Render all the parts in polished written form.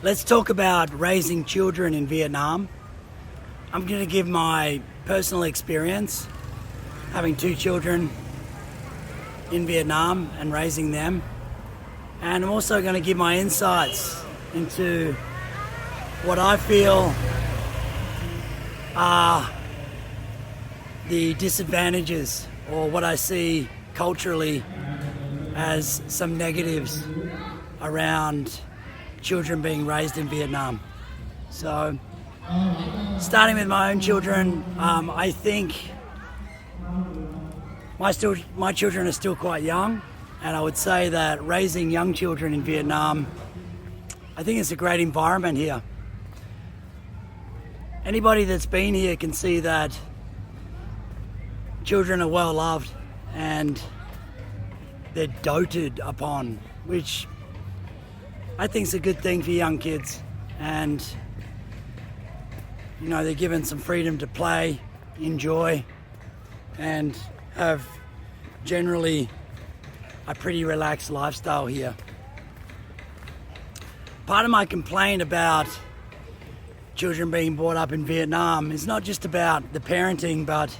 Let's talk about raising children in Vietnam. I'm going to give my personal experience having 2 children in Vietnam and raising them. And I'm also going to give my insights into what I feel are the disadvantages, or what I see culturally as some negatives around children being raised in Vietnam. So, starting with my own children, I think my children are still quite young, and I would say that raising young children in Vietnam, I think it's a great environment here. Anybody that's been here can see that children are well loved and they're doted upon, which I think is a good thing for young kids. And they're given some freedom to play, enjoy, and have generally a pretty relaxed lifestyle here. Part of my complaint about children being brought up in Vietnam is not just about the parenting, but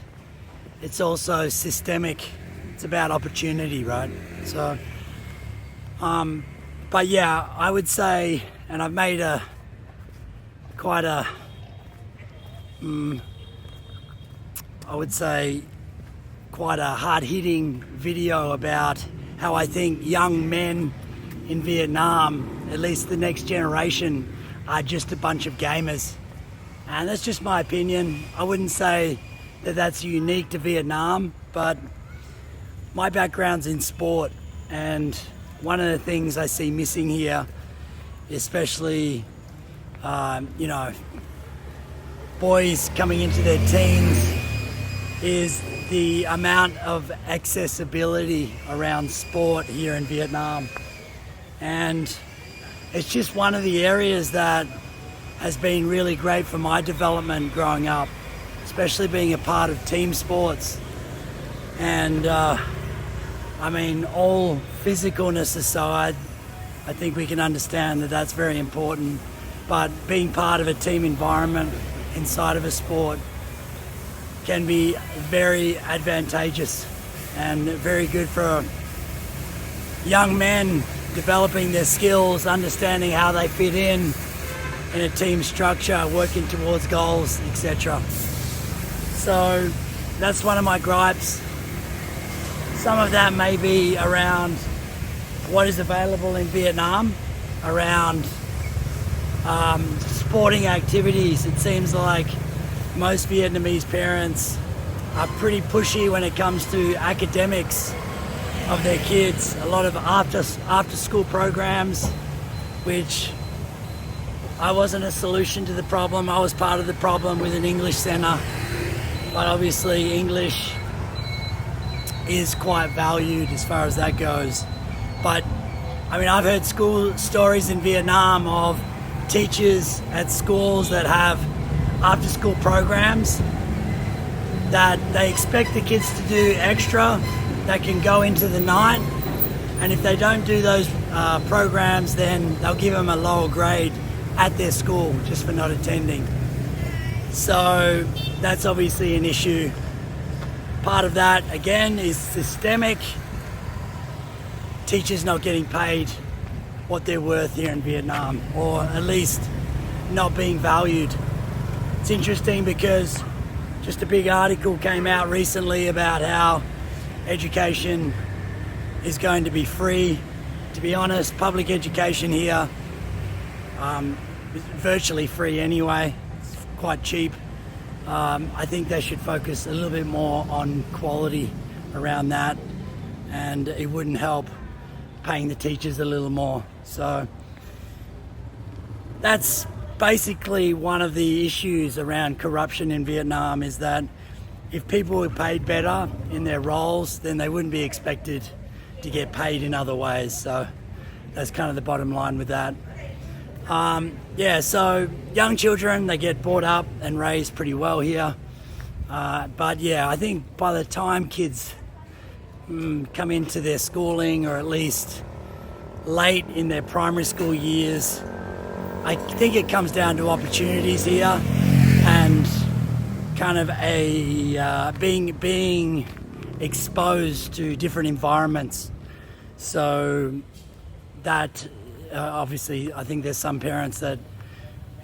it's also systemic. It's about opportunity, right? So, but yeah, I would say, and I've made quite a hard-hitting video about how I think young men in Vietnam, at least the next generation, are just a bunch of gamers. And that's just my opinion. I wouldn't say that that's unique to Vietnam, but my background's in sport, and one of the things I see missing here, especially boys coming into their teens, is the amount of accessibility around sport here in Vietnam. And it's just one of the areas that has been really great for my development growing up, especially being a part of team sports. And all physicalness aside, I think we can understand that that's very important, but being part of a team environment inside of a sport can be very advantageous and very good for young men developing their skills, understanding how they fit in a team structure, working towards goals, etc. So that's one of my gripes. Some of that may be around what is available in Vietnam, around sporting activities. It seems like most Vietnamese parents are pretty pushy when it comes to academics of their kids. A lot of after school programs, which I wasn't a solution to the problem. I was part of the problem with an English center, but obviously English is quite valued as far as that goes. But I've heard school stories in Vietnam of teachers at schools that have after school programs that they expect the kids to do extra that can go into the night, and if they don't do those programs, then they'll give them a lower grade at their school just for not attending. So that's obviously an issue. Part of that, again, is systemic. Teachers not getting paid what they're worth here in Vietnam, or at least not being valued. It's interesting because just a big article came out recently about how education is going to be free. To be honest, public education here is virtually free anyway. It's quite cheap. I think they should focus a little bit more on quality around that, and it wouldn't help paying the teachers a little more. So that's basically one of the issues around corruption in Vietnam, is that if people were paid better in their roles, then they wouldn't be expected to get paid in other ways. So that's kind of the bottom line with that. So young children, they get brought up and raised pretty well here. But yeah, I think by the time kids come into their schooling, or at least late in their primary school years, I think it comes down to opportunities here and kind of being exposed to different environments. So that obviously, I think there's some parents that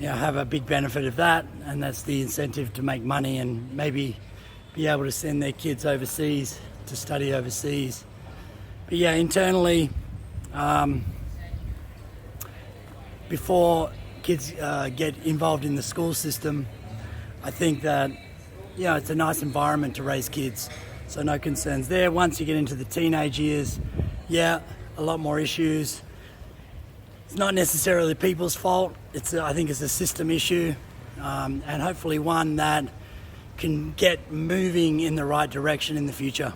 have a big benefit of that, and that's the incentive to make money and maybe be able to send their kids overseas to study overseas. But yeah, internally, before kids get involved in the school system, I think that it's a nice environment to raise kids, so no concerns there. Once you get into the teenage years, a lot more issues. It's not necessarily people's fault. I think it's a system issue, and hopefully one that can get moving in the right direction in the future.